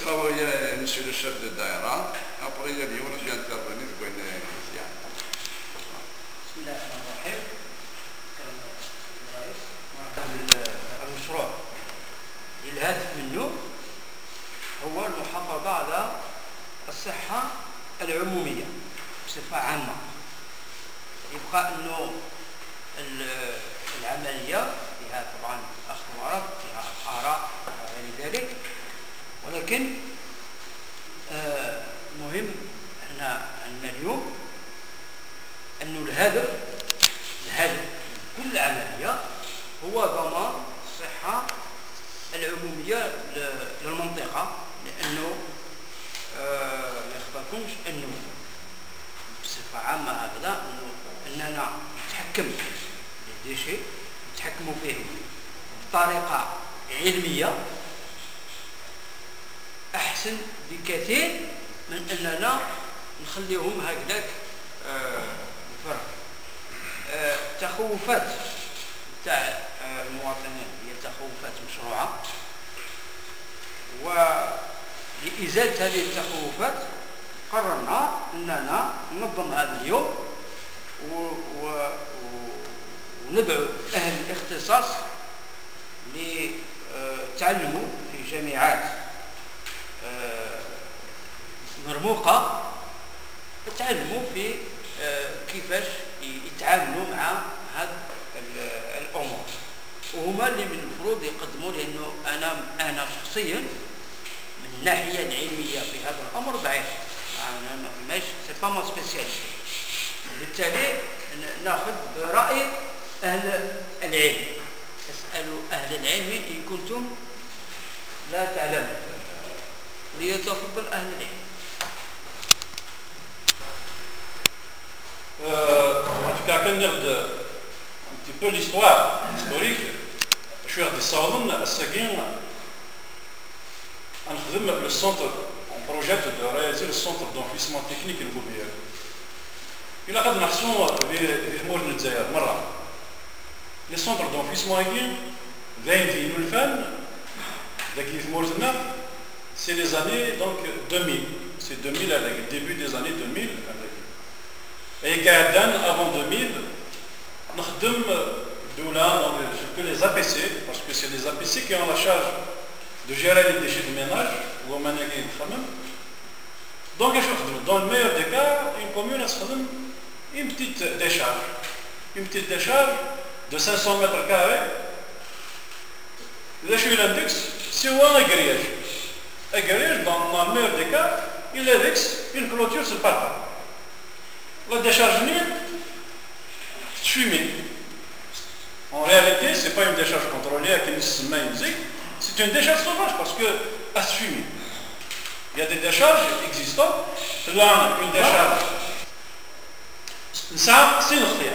نتلاقاو يا مسيو لو شيف دو الدائره ابري يا اليوم نجي انترفوني في بين يعني. بسم الله الرحمن الرحيم. المشروع الهدف منه هو المحافظة على الصحة العمومية بصفة عامة. يبقى أنه العملية فيها طبعا أخذ مرض، فيها آراء وغير ذلك، ولكن مهم أن اليوم أنه الهدف من كل عملية هو ضمان الصحة العمومية للمنطقة، لأنه ما يخفاكمش أنه بصفة عامة هكذا أننا نتحكم بالديشي، نتحكموا فيه بطريقة علمية أحسن بكثير من أننا نخليهم هكذاك فرق. التخوفات تاع المواطنين هي تخوفات مشروعة، ولإزالة هذه التخوفات قررنا أننا ننظم هذا اليوم وندعو أهل الاختصاص لتعلموا في جامعات مرموقة، تعلموا في كيفاش يتعاملوا مع هذه الأمور، وهما اللي من المفروض يقدموا، لأنه أنا شخصيا من الناحية العلمية في هذا الأمر ضعيف، أنا ماش سي با مون سبيسياليتي، وبالتالي ناخذ برأي أهل العلم. اسألوا أهل العلم إن كنتم لا تعلمون، ليتفضل أهل العلم. En tout cas, quand on regarde un petit peu l'histoire historique, je suis à Salon, à Seguin, le centre, on projette de réaliser le centre d'enfouissement technique et immobilier. Il a fait une action les centres d'enfouissement c'est les années donc 2000. C'est 2000, le début des années 2000. Et avant 2000, nous avons surtout les APC, parce que c'est les APC qui ont la charge de gérer les déchets de ménage. Donc, dans le meilleur des cas, une commune a une petite décharge de 500 mètres carrés. L'index, c'est un grillage. Un grillage, dans le meilleur des cas, il indexe une clôture sur le parpaing. La décharge nulle, fumée. En réalité, ce n'est pas une décharge contrôlée avec une musique, c'est une décharge sauvage parce qu'elle se fume. Il y a des décharges existantes. Là, une décharge. Ça, c'est notre idée.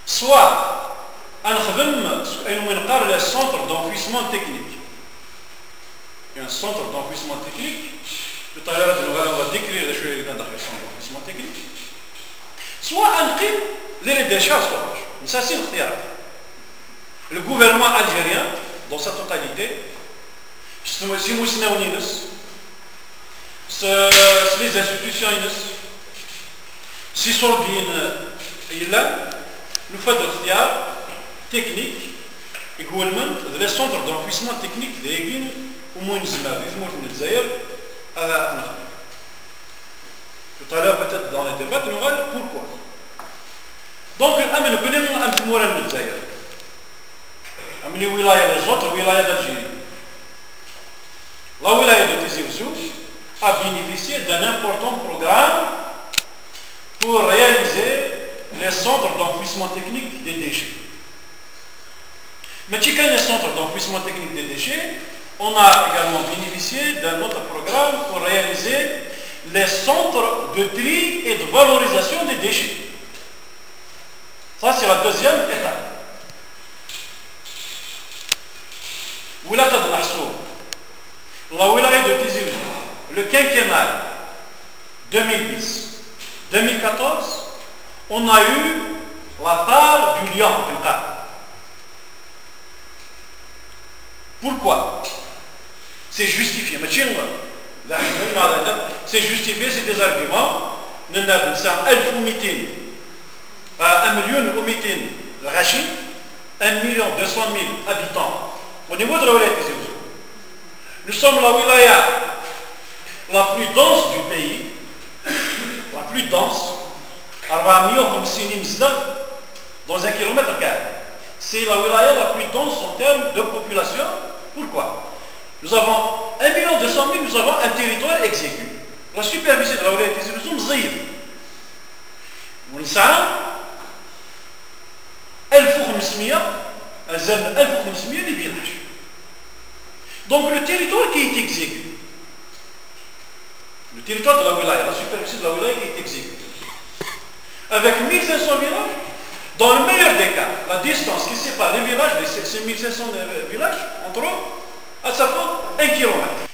Soit, on a le centre d'enfouissement technique. Il y a un centre d'enfouissement technique. Tout à l'heure, on va décrire les choses dans le centre d'enfouissement technique. Soit on les décharges sauvages. Mais ça, c'est notre idée. Le gouvernement algérien, dans sa totalité, les institutions, si sont bien, nous faisons des techniques et les centres d'enfouissement technique des Guinées ou moins tout à l'heure, peut-être dans les débats, nous allons pourquoi. Donc, nous connaissons un petit moral de Zaire. Les autres wilayas d'Algérie. La wilaya de Tizi Ouzou a bénéficié d'un important programme pour réaliser les centres d'enfouissement technique des déchets. Mais si les centres d'enfouissement technique des déchets, on a également bénéficié d'un autre programme pour réaliser les centres de tri et de valorisation des déchets. Ça, c'est la deuxième étape. La wilaya de Tizi Ouzou, le quinquennal 2010-2014, on a eu la part du lion. Pourquoi? C'est justifié. C'est justifié, c'est des arguments. Nous avons 1,200,000 habitants au niveau de la Wilaya Tizi Ouzou. Nous sommes la wilaya la plus dense du pays, la plus dense, 450 dans un kilomètre carré. C'est la wilaya la plus dense en termes de population. Pourquoi? Nous avons 1,200,000, nous avons un territoire exigu. La superficie de la wilaya Tizi Ouzou مصغير. ونسعى 1500 les villages. Donc le territoire qui est exigu, le territoire de la wilaya, la superficie de la wilaya qui est exiguë, avec 1500 villages, dans le meilleur des cas, la distance qui sépare les villages, ces 1500 villages, entre eux, ça fait 1 kilomètre.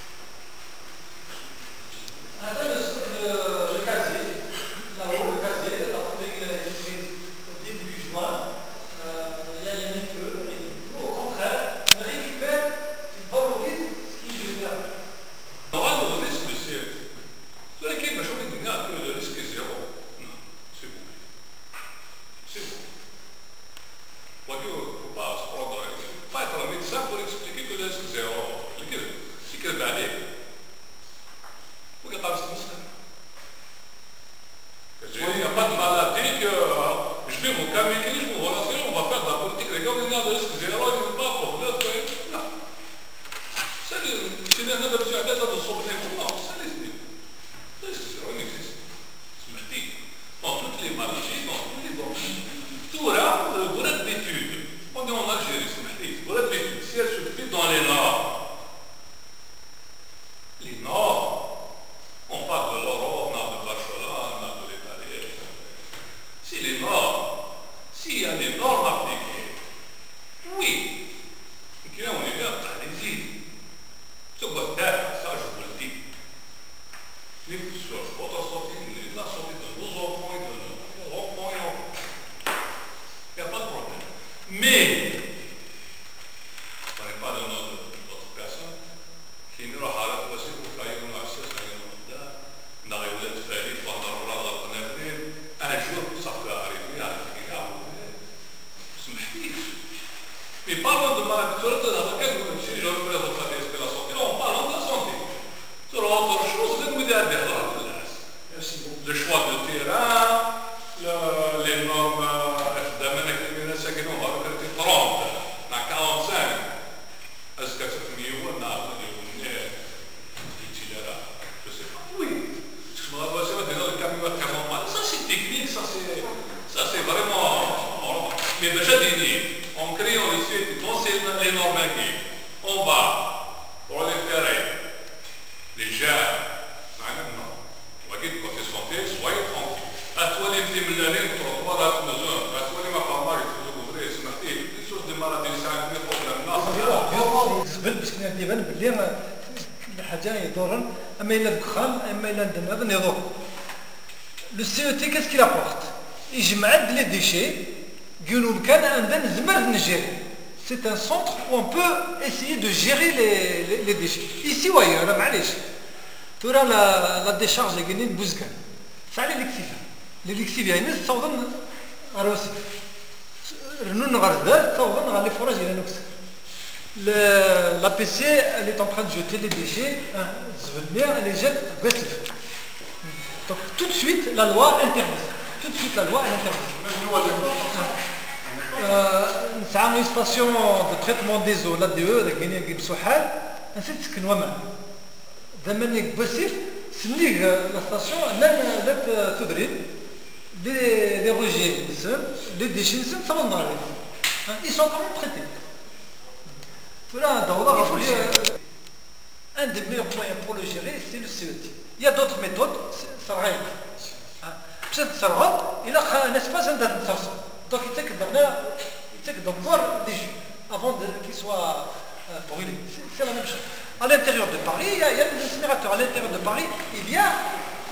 Le CET, qu'est-ce qu'il apporte? Il met les déchets. C'est un centre où on peut essayer de gérer les déchets. Ici ou ailleurs, tu auras la décharge de Guinée de Bouzgan. Ça, c'est l'excivia. L'excivia, c'est ça. L'APC, elle est en train de jeter les déchets. Elle les jette. Donc tout de suite, la loi interdit. Tout de suite, la loi interdit. C'est une station de traitement des eaux, l'ADE, la Guinée de Souhal. C'est ce que nous avons. De manière possible, la station les rejets, les déchets, ils sont quand même traités. Un des meilleurs moyens pour le gérer, c'est le CET. Il y a d'autres méthodes, ça n'a rien. Il a un espace d'intervention. Donc il faut voir des jus avant qu'ils soient brûlés. C'est la même chose. À l'intérieur de Paris, il y a des incinérateurs. À l'intérieur de Paris, il y a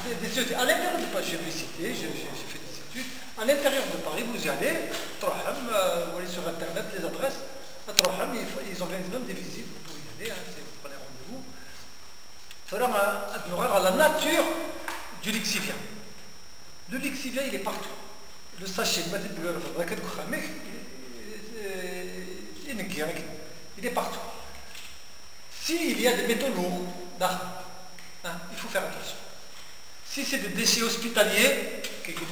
des CET. À l'intérieur de Paris, j'ai visité, j'ai fait des études. À l'intérieur de Paris, vous y allez, vous allez sur Internet, les adresses. Ils organisent même des visites, vous pouvez y aller, vous prenez rendez-vous. à la nature du lexivien. Le lexivien, il est partout. Le sachet, il est partout. S'il y a des métaux lourds, il faut faire attention. Si c'est des déchets hospitaliers, il faut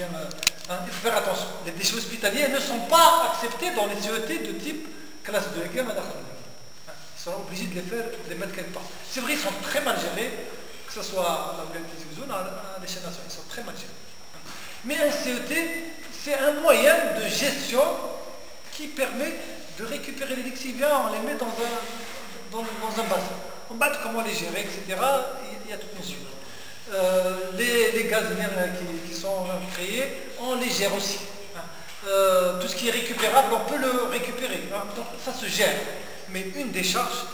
faire attention. Les déchets hospitaliers ne sont pas acceptés dans les CET de type classe 2. Ils seront obligés de les mettre quelque part. C'est vrai, ils sont très mal gérés, que ce soit à l'échelle nationale, ils sont très mal gérés. Mais un CET, c'est un moyen de gestion qui permet de récupérer les lixiviens, on les met dans un bassin. On bat comment les gérer, etc. Il y a toute une suite. Les gaz qui sont créés, on les gère aussi. Tout ce qui est récupérable, on peut le récupérer. Donc ça se gère. Mais une décharge,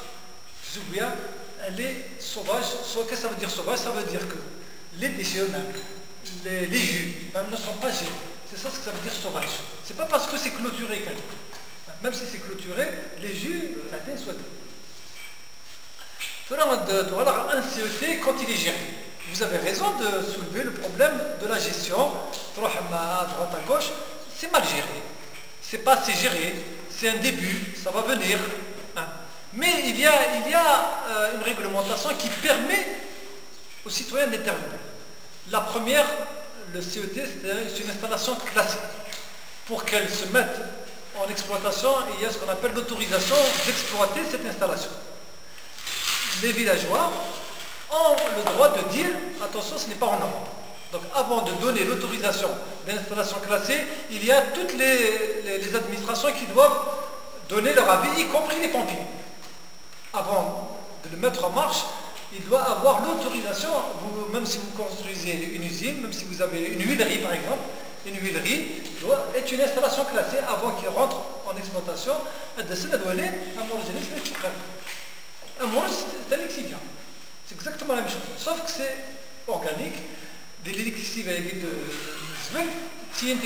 je vous souviens, elle est sauvage. Qu'est-ce que ça veut dire sauvage? Ça veut dire que les déchets eux-mêmes, les jus, ne sont pas gérés. C'est ça ce que ça veut dire sauvage. C'est pas parce que c'est clôturé même si c'est clôturé, les jus, ça a été souhaité. Alors, un CET, quand il est géré, vous avez raison de soulever le problème de la gestion. À droite, à gauche, c'est mal géré. C'est pas assez géré. C'est un début, ça va venir. Mais il y a une réglementation qui permet aux citoyens d'intervenir. La première, le CET, c'est une installation classée. Pour qu'elle se mette en exploitation, il y a ce qu'on appelle l'autorisation d'exploiter cette installation. Les villageois ont le droit de dire attention, ce n'est pas en ordre. Donc avant de donner l'autorisation d'installation classée, il y a toutes les administrations qui doivent donner leur avis, y compris les pompiers. Avant de le mettre en marche, il doit avoir l'autorisation, même si vous construisez une usine, même si vous avez une huilerie par exemple, une huilerie doit être une installation classée avant qu'il rentre en exploitation. C'est un lexivien. C'est exactement la même chose. Sauf que c'est organique. Des lixiviens avec de qui